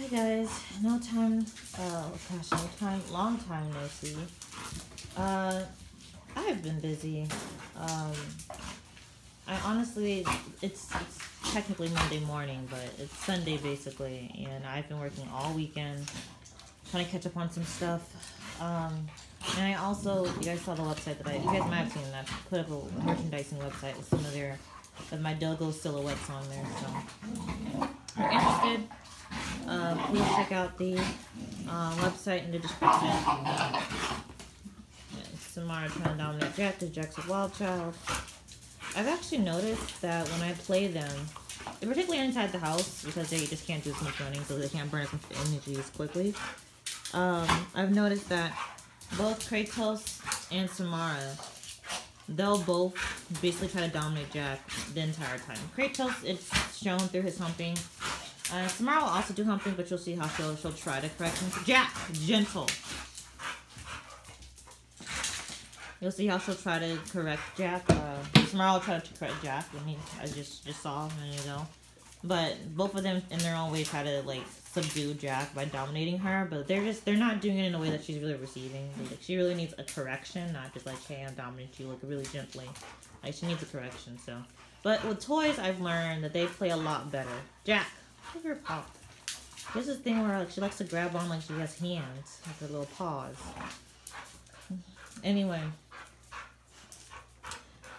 Hi guys, no time, gosh, no time, long time no see. I've been busy. Um, I honestly, it's technically Monday morning, but it's Sunday basically, and I've been working all weekend, trying to catch up on some stuff. And I also, you guys saw the website that you guys might have seen that, I put up a merchandising website with some of my Dogo silhouettes on there, so if you're interested, please check out the website in the description. Samara trying to dominate Jack because Jack's a wild child. I've actually noticed that when I play them, particularly inside the house, because they just can't do as much running, so they can't burn up energy as quickly. I've noticed that both Kratos and Samara, they'll both basically try to dominate Jack the entire time. Kratos, it's shown through his humping. Samara will also do humping, but you'll see how she'll try to correct him. Jack, gentle. You'll see how she'll try to correct Jack. Samara will try to correct Jack. I mean, I just saw a minute ago. But both of them, in their own way, try to like subdue Jack by dominating her. But they're not doing it in a way that she's really receiving. Like, she really needs a correction, not just like, hey, I'm dominating you, like really gently. Like, she needs a correction. So, but with toys, I've learned that they play a lot better. Jack, look at her paw. There's this thing where like she likes to grab on like she has hands, like her little paws. Anyway.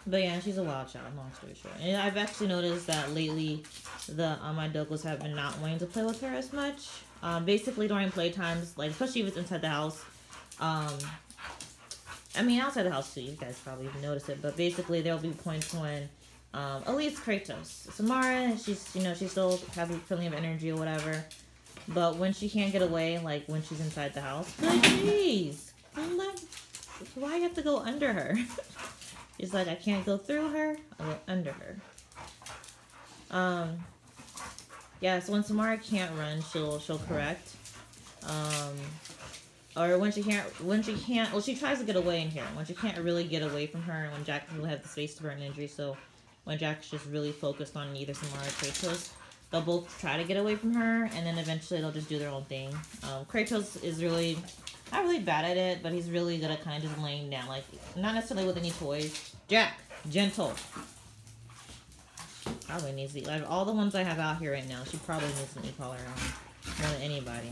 But yeah, she's a wild child, long story short. And I've actually noticed that lately, my Dogos have been not wanting to play with her as much. Basically during playtimes, like especially if it's inside the house. I mean outside the house too, you guys probably even notice it. But basically there'll be points when, at least Kratos. Samara, she still has a feeling of energy or whatever. But when she can't get away, like when she's inside the house, please, why you have to go under her? It's like, I can't go through her, I'll go under her. Yeah, so when Samara can't run, she'll correct. Or when she can't, well, she tries to get away in here. When she can't really get away from her, and when Jack doesn't really have the space to burn energy, so when Jack's just really focused on either Samara or Kratos, they'll both try to get away from her, and then eventually they'll just do their own thing. Kratos is really not really bad at it, but he's really good at kind of just laying down, like, not necessarily with any toys. Jack, gentle. Probably needs to eat. Like, all the ones I have out here right now, she probably needs an e-collar on more than anybody.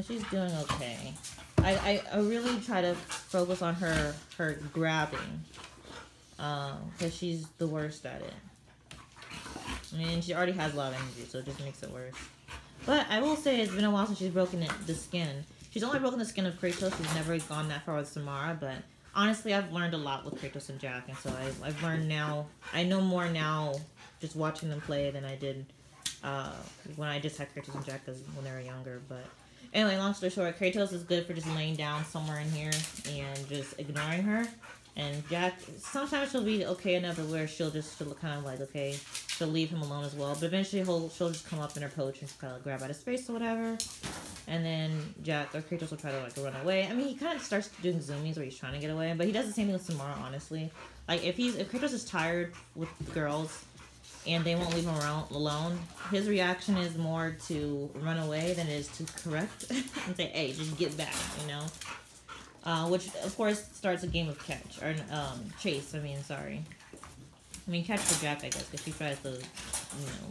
She's doing okay. I really try to focus on her grabbing, because she's the worst at it. I mean, she already has a lot of energy, so it just makes it worse. But I will say it's been a while since she's broken the skin. She's only broken the skin of Kratos. She's never gone that far with Samara. But honestly, I've learned a lot with Kratos and Jack. And so I've learned now. I know more now just watching them play than I did when I just had Kratos and Jack when they were younger. But anyway, long story short, Kratos is good for just laying down somewhere in here and just ignoring her. And Jack, sometimes she'll be okay enough to where she'll kind of like, okay, she'll leave him alone as well. But eventually she'll just come up in her poach and kind of grab out his face or whatever. And then Jack, or Kratos will try to like run away. I mean, he kind of starts doing zoomies where he's trying to get away. But he does the same thing with Samara, honestly. Like, if Kratos is tired with the girls and they won't leave him alone, his reaction is more to run away than it is to correct and say, hey, just get back, you know? Which, of course, starts a game of catch, or chase, sorry. I mean, catch for Jack, I guess, because she tries to,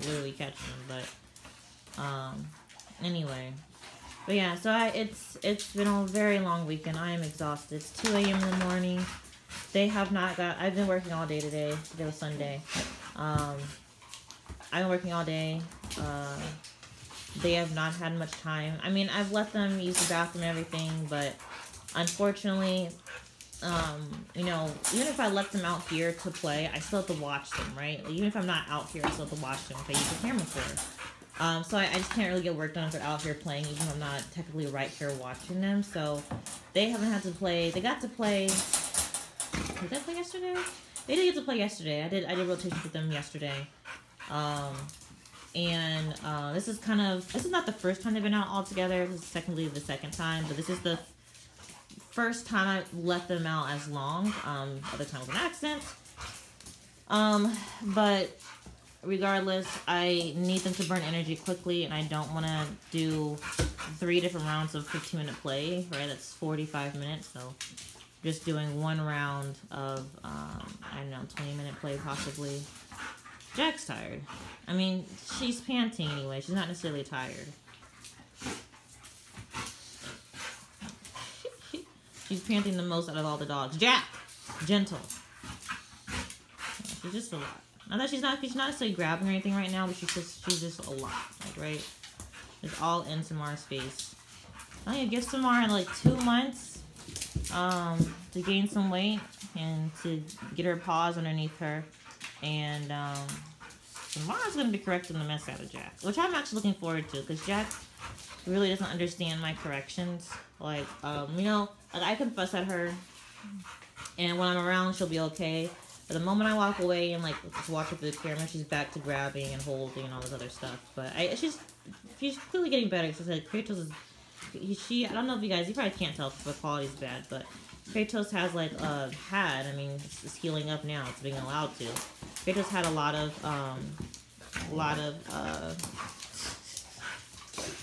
literally catch him, but, anyway. But yeah, so it's been a very long weekend. I am exhausted. It's 2 a.m. in the morning. They have not I've been working all day today. Today was Sunday. I've been working all day. They have not had much time. I mean, I've let them use the bathroom and everything, but unfortunately, even if I let them out here to play, I still have to watch them, right? Even if I'm not out here, I still have to watch them if I use the camera for. So I just can't really get work done if they're out here playing, even if I'm not technically right here watching them. So they haven't had to play. They got to play. Did they play yesterday? They did get to play yesterday. I did rotations with them yesterday. This is not the first time they've been out all together. This is technically the second time, but this is the first time I let them out as long. Other time was an accident. But regardless, I need them to burn energy quickly, and I don't want to do 3 different rounds of 15-minute play, right? That's 45 minutes, so just doing 1 round of, I don't know, 20-minute play possibly. Jack's tired. I mean, she's panting anyway. She's not necessarily tired. She's panting the most out of all the dogs. Jack! Gentle. Yeah, she's just a lot. Not that she's not necessarily grabbing or anything right now, but she's just a lot. Like, right? It's all in Samara's face. I'm gonna give Samara like 2 months to gain some weight and to get her paws underneath her. And Samara's gonna be correcting the mess out of Jack, which I'm actually looking forward to, because Jack really doesn't understand my corrections. Like, you know, like I can fuss at her, and when I'm around, she'll be okay. But the moment I walk away and like just watch with the camera, she's back to grabbing and holding and all this other stuff. But she's clearly getting better. Because like Kratos is, I don't know if you probably can't tell if the quality's bad, but Kratos has like I mean, it's healing up now. It's being allowed to. Kratos had a lot of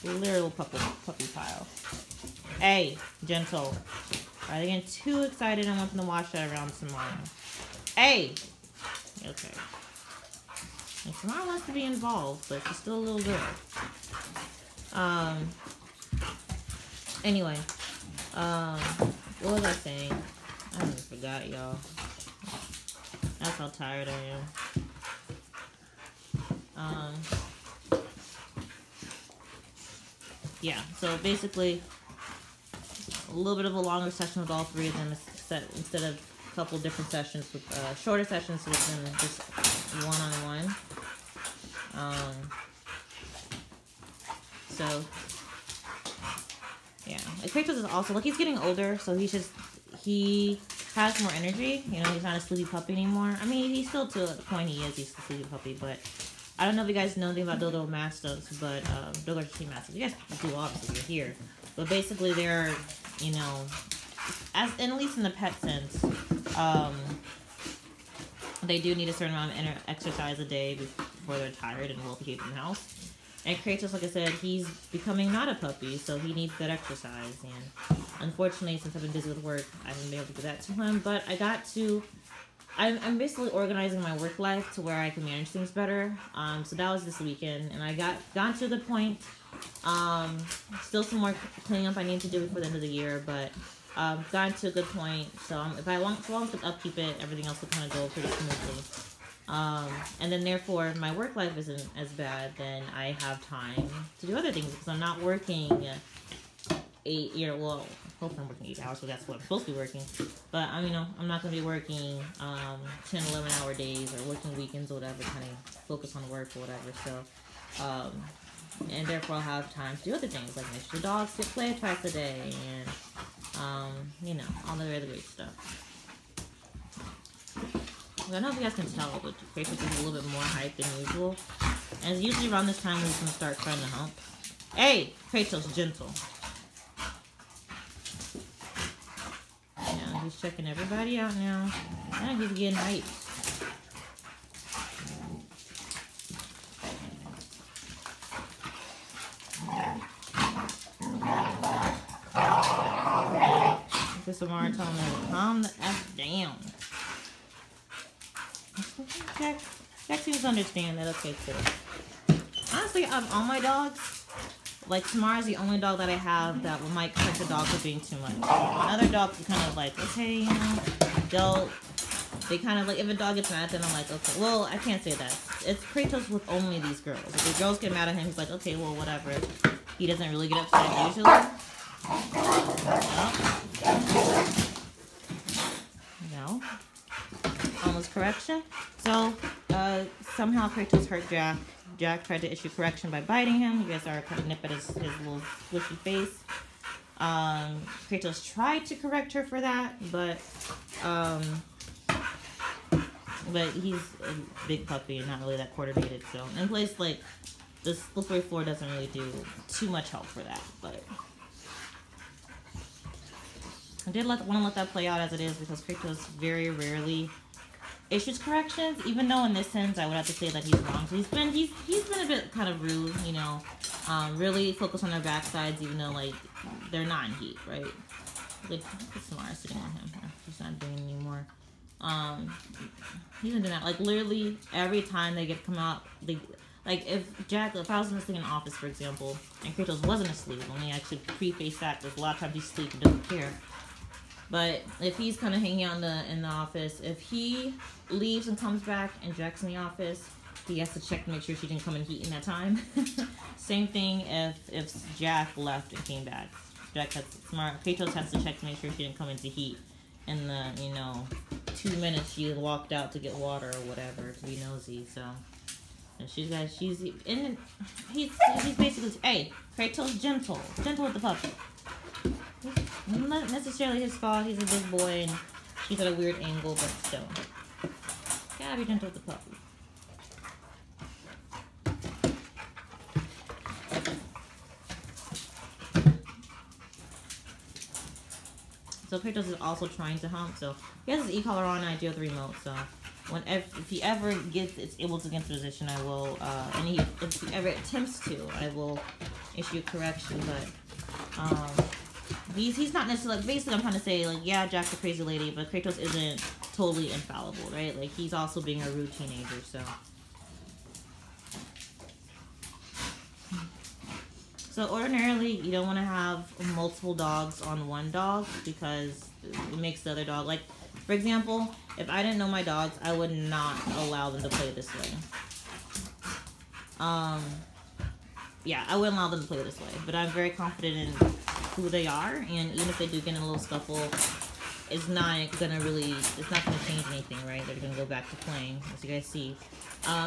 little puppy pile. Hey, gentle. Alright, they're getting too excited and want them to wash that around Samara. Hey! Okay. And Samara wants to be involved, but she's still a little girl. Anyway. What was I saying? I even forgot, y'all. That's how tired I am. Yeah, so basically, a little bit of a longer session with all 3 of them instead of a couple different sessions with shorter sessions with them just one-on-one. So yeah, like Kratos is also like he's getting older, so he has more energy. You know, he's not a sleepy puppy anymore. I mean, he's still to the point he's a sleepy puppy, but I don't know if you guys know anything about Dogo Mastiffs, but Dogo Argentino Mastiffs. You guys do, obviously, you're here. But basically, they're, you know, at least in the pet sense, they do need a certain amount of exercise a day before they're tired and will behave in the house. And Kratos, like I said, he's becoming not a puppy, so he needs that exercise. And unfortunately, since I've been busy with work, I haven't been able to do that to him. But I'm basically organizing my work life to where I can manage things better. So that was this weekend, and I gone to the point. Still some more cleaning up I need to do before the end of the year, but gotten to a good point. So if I want, so long as I upkeep it, everything else will kind of go pretty smoothly. And then therefore my work life isn't as bad. Then I have time to do other things because I'm not working hopefully I'm working 8 hours, so that's what I'm supposed to be working. But I'm not going to be working 10, 11-hour days or working weekends or whatever, kind of focus on work or whatever. So, and therefore I'll have time to do other things, like make sure the dogs get play twice a day and, all the other great stuff. I don't know if you guys can tell, but Kratos is a little bit more hyped than usual. And it's usually around this time when he's going to start trying to hump. Hey, Kratos, gentle. Yeah, he's checking everybody out now. And he's getting hyped. Samara telling me to calm the F down. Jack seems to understand that. Okay, cool. Honestly, out of all my dogs, like Samara's the only dog that I have that might correct the dog for being too much. Other dogs are kind of like, okay, they kind of like, if a dog gets mad at them, I'm like, okay, well, I can't say that. It's Kratos with only these girls. If the girls get mad at him, he's like, okay, well, whatever. He doesn't really get upset usually. No. Almost correction. So, somehow Kratos hurt Jack. Jack tried to issue correction by biting him. You guys are kind of nip at his little squishy face. Kratos tried to correct her for that, but he's a big puppy and not really that coordinated. So, in a place like this, slippery floor doesn't really do too much help for that, but I did want to let that play out as it is because Kratos very rarely issues corrections, even though in this sense I would have to say that he's wrong. So he's been a bit kind of rude, you know. Really focus on their backsides, even though like they're not in heat, right? Like Samara sitting on him. He's not doing it anymore. He's been doing that like literally every time they get come out. They like if I was asleep in the office, for example, and Kratos wasn't asleep, let me actually preface that because a lot of times he's asleep and doesn't care. But if he's kind of hanging out in the office, if he leaves and comes back and Jack's in the office, he has to check to make sure she didn't come in heat in that time. Same thing if Jack left and came back. Kratos has to check to make sure she didn't come into heat in the, 2 minutes she walked out to get water or whatever to be nosy. So and he's basically, hey, Kratos, gentle with the puppy. Not necessarily his fault. He's a big boy and she's at a weird angle, but still, gotta be gentle with the puppy. So Kratos is also trying to hump. So he has his e-collar on and I do have the remote. So if he ever it's able to get into position, I will. And if he ever attempts to, I will issue a correction. But he's not necessarily. Basically, I'm trying to say like, yeah, Jack's a crazy lady, but Kratos isn't totally infallible, right? Like he's also being a rude teenager. So ordinarily, you don't want to have multiple dogs on one dog because it makes the other dog, like, for example, if I didn't know my dogs, I would not allow them to play this way. Yeah, I wouldn't allow them to play this way, but I'm very confident in who they are, and even if they do get in a little scuffle, it's not gonna change anything, right? They're gonna go back to playing, as you guys see.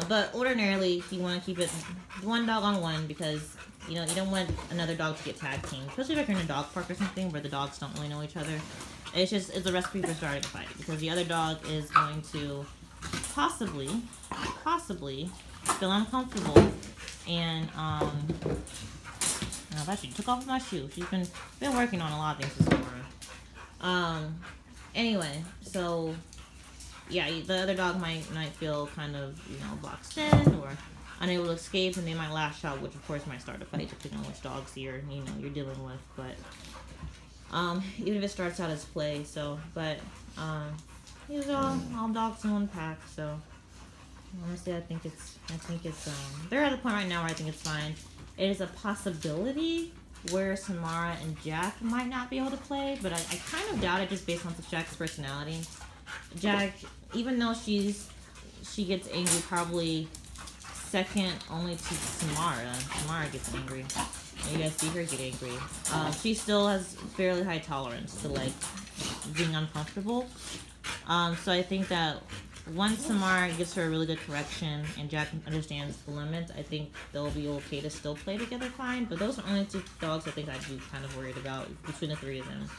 But ordinarily, you want to keep it one dog on one because you don't want another dog to get tag teamed, especially if you're in a dog park or something where the dogs don't really know each other. It's a recipe for starting a fight because the other dog is going to possibly feel uncomfortable and she took off my shoe. She's been working on a lot of things this morning. Anyway, so yeah, the other dog might feel kind of boxed in or unable to escape, and they might lash out, which of course might start a fight depending on which dogs you're dealing with. But even if it starts out as play, these are all dogs in one pack. So honestly, I think it's they're at the point right now where I think it's fine. It is a possibility where Samara and Jack might not be able to play, but I kind of doubt it just based on Jack's personality. Jack, even though she gets angry probably second only to Samara. Samara gets angry. You guys see her get angry. She still has fairly high tolerance to like being uncomfortable. So I think that once Samara gives her a really good correction and Jack understands the limits, I think they'll be okay to still play together fine. But those are only two dogs I think I'd be kind of worried about between the three of them.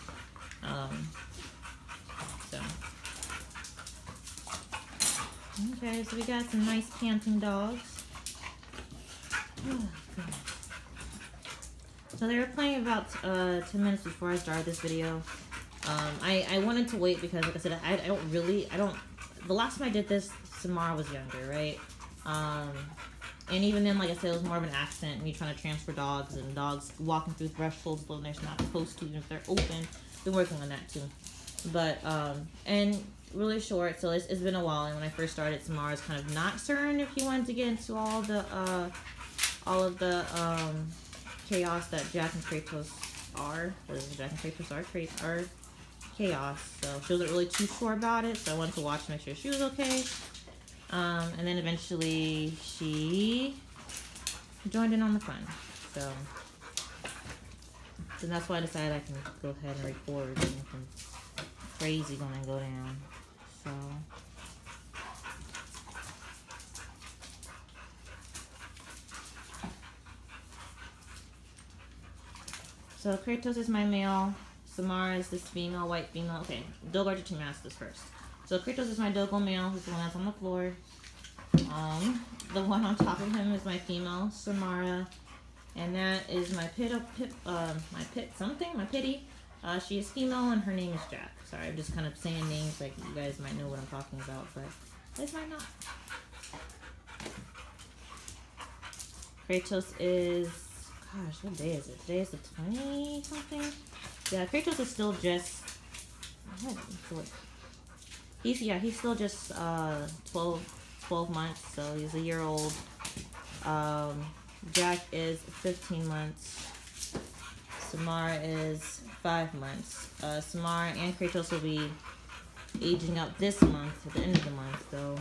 Okay, so we got some nice panting dogs. So they were playing about 10 minutes before I started this video. I wanted to wait because, like I said, I don't. The last time I did this, Samara was younger, right? And even then, like I said, it was more of an accident. Me trying to transfer dogs and dogs walking through thresholds when they're not supposed to, even if they're open. Been working on that too, but and really short. So it's been a while. And when I first started, Samara's kind of not certain if he wanted to get into all of the chaos that Jack and Kratos are. Jack and Kratos are chaos. So she wasn't really too sure about it. So I wanted to watch to make sure she was okay. And then eventually she joined in on the fun. So that's why I decided I can go ahead and record and nothing crazy gonna go down. So Kratos is my male. Samara is this female, white female. Okay, Dogo Argentino asked this first. So Kratos is my Dogo male, who's the one that's on the floor. The one on top of him is my female, Samara. And that is my pitty. She is female and her name is Jack. Sorry, I'm just kind of saying names like you guys might know what I'm talking about, but This might not. Kratos is, gosh, what day is it? Today is the 20 something. Yeah, Kratos is still just. He's still just 12 months, so he's a year old. Jack is 15 months. Samara is 5 months. Samara and Kratos will be aging up this month, at the end of the month, though.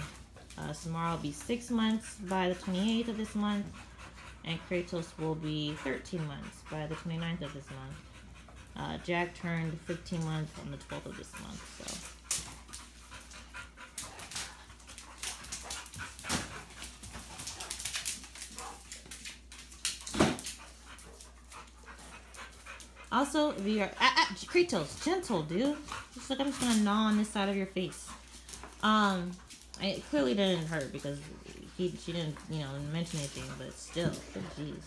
Samara will be 6 months by the 28th of this month, and Kratos will be 13 months by the 29th of this month. Jack turned 15 months on the 12th of this month, so. Also, if you are Kratos, gentle, dude. Just like I'm just gonna gnaw on this side of your face. It clearly didn't hurt because she didn't, mention anything, but still, jeez.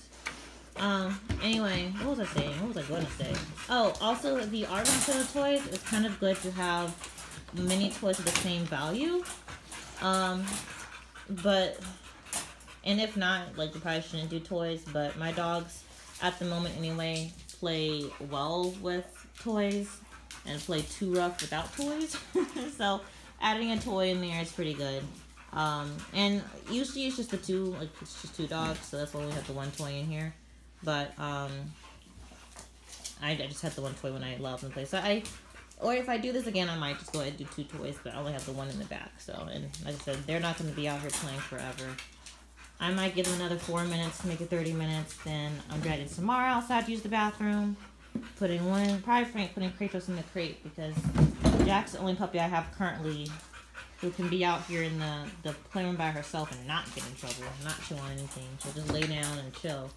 Anyway, what was I saying? What was I going to say? Oh, also the Argentino toys. It's kind of good to have many toys of the same value. But if not, like, you probably shouldn't do toys. But my dogs, at the moment anyway, play well with toys and play too rough without toys. So adding a toy in there is pretty good. And usually it's just the two, like it's just 2 dogs, so that's why we have the 1 toy in here. But I just had the 1 toy when I allowed them to play. So or if I do this again, I might just go ahead and do 2 toys, but I only have the 1 in the back. So, and like I said, they're not going to be out here playing forever. I might give them another 4 minutes to make it 30 minutes. Then I'm dragging Samara outside to use the bathroom. Probably putting Kratos in the crate because Jack's the only puppy I have currently who can be out here in the playroom by herself and not get in trouble, not chew on anything. She'll just lay down and chill.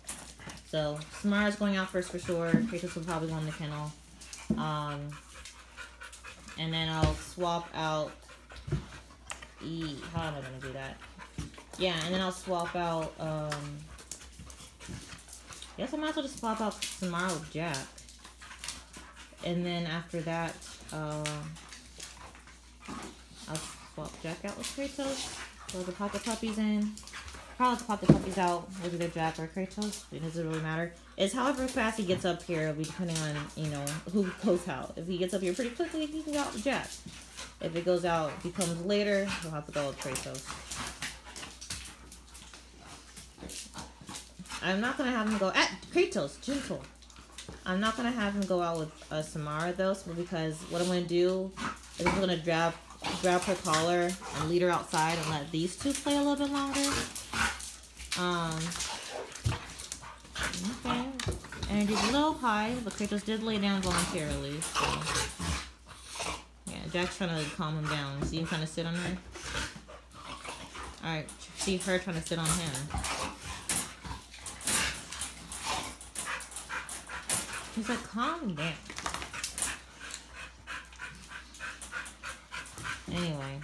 So Samara's going out first for sure. Kratos will probably go in the kennel. And then I'll swap out. How am I gonna do that? Yeah, and then I'll swap out, I guess I might as well just swap out Samara with Jack. And then after that, I'll swap Jack out with Kratos. Throw the pocket puppies in. Probably pop the puppies out with either Jack or Kratos. It doesn't really matter. It's however fast he gets up here, it'll be depending on, who goes out. If he gets up here pretty quickly, he can go out with Jack. If it goes out, if he comes later, he'll have to go with Kratos. I'm not going to have him go... Kratos, gentle. I'm not going to have him go out with Samara, though, because what I'm going to do is I'm going to grab her collar and lead her outside and let these 2 play a little bit longer. Okay. Energy's a little high, but Kratos did lay down voluntarily, so... Yeah, Jack's trying to calm him down. See him trying to sit on her? Alright, see her trying to sit on him. He's like, calm down. Anyway.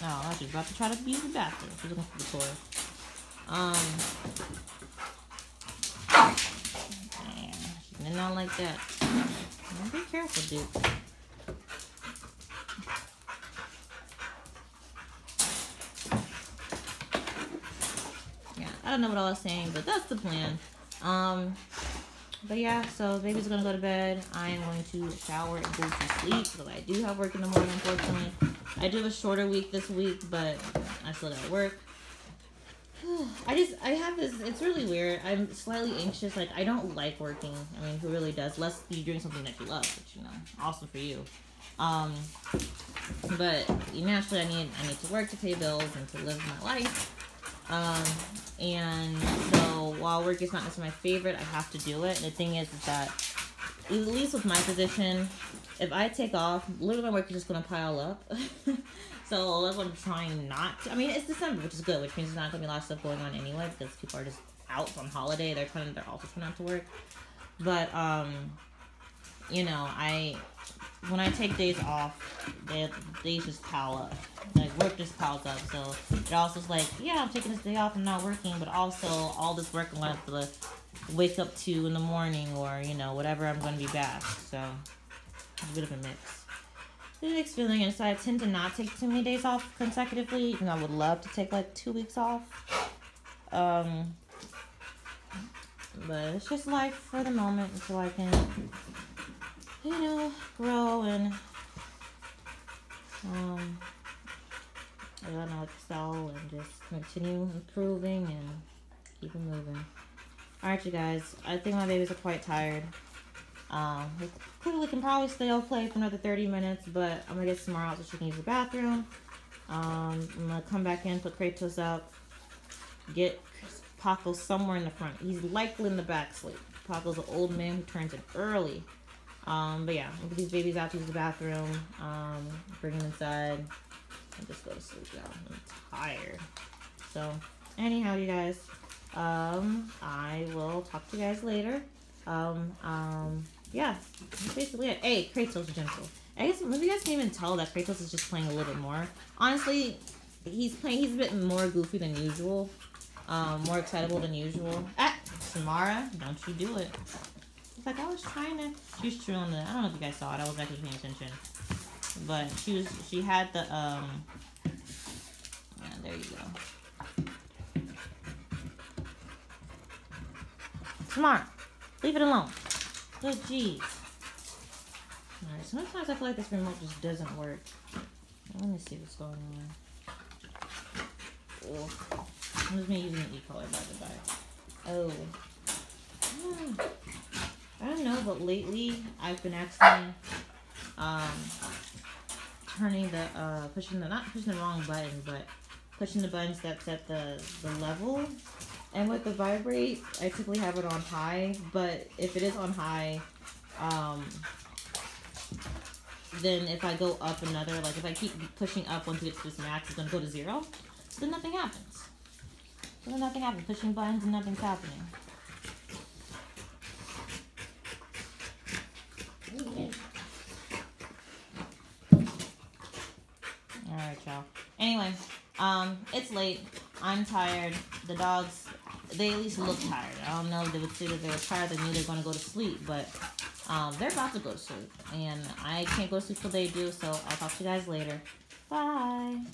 Oh, I was just about to try to use the bathroom. She's looking for the toy. Yeah, she did not like that. Be careful, dude. Yeah, I don't know what I was saying, but that's the plan. But yeah, so baby's gonna go to bed. I am going to shower and go to sleep because I do have work in the morning, unfortunately. I do have a shorter week this week, but I still got work. I have this, it's really weird. I'm slightly anxious. Like, I don't like working. I mean, who really does? Unless you're doing something that you love, which, awesome for you. But naturally I need to work to pay bills and to live my life. And so while work is not necessarily my favorite, I have to do it. And the thing is that, at least with my position, if I take off, literally my work is just going to pile up. So that's what I'm trying not to. I mean, it's December, which is good, which means there's not going to be a lot of stuff going on anyway, because people are just out on holiday. They're also trying not to work. But, when I take days off, days just pile up. Like, work just piles up. So it also is like, yeah, I'm taking this day off, I'm not working, but also all this work I'm going to have to wake up to in the morning or, whatever I'm going to be back. So it's a bit of a mix. It's a mixed feeling, and so I tend to not take too many days off consecutively, even though I would love to take like 2 weeks off. But it's just life for the moment until I can, you know, grow and I don't know, excel and just continue improving and keep it moving. Alright, you guys, I think my babies are quite tired. They clearly can probably still play for another 30 minutes, but I'm gonna get Samara out so she can use the bathroom. I'm gonna come back in, put Kratos up, get Paco somewhere in the front. He's likely in the back sleep. Paco's an old man who turns in early. But yeah, I'll get these babies out to use the bathroom, bring them inside, and just go to sleep, y'all. I'm tired. So, anyhow, you guys, I will talk to you guys later. Yeah, that's basically it. Hey, Kratos is gentle. I guess maybe you guys can even tell that Kratos is just playing a little bit more. Honestly, he's a bit more goofy than usual. More excitable than usual. Ah, Samara, don't you do it. It's like, I was trying to... She was chewing on the... I don't know if you guys saw it. I was actually paying attention. But she had the, yeah, there you go. Samara, leave it alone. Good, jeez. Alright, sometimes I feel like this remote just doesn't work. Let me see what's going on. Oh. I'm just using an e-color by the by. Oh. I don't know, but lately I've been actually turning the not pushing the wrong button, but pushing the buttons that set the level. And with the vibrate, I typically have it on high, but if it is on high, then if I go up another, like if I keep pushing up once it gets to this max, it's gonna go to 0. Then nothing happens. Then nothing happens. Pushing buttons and nothing's happening. Alright, y'all. Anyway, it's late. I'm tired. The dogs, they at least look tired. I don't know if they would say that they were tired. They knew they were going to go to sleep, but they're about to go to sleep. And I can't go to sleep till they do, so I'll talk to you guys later. Bye.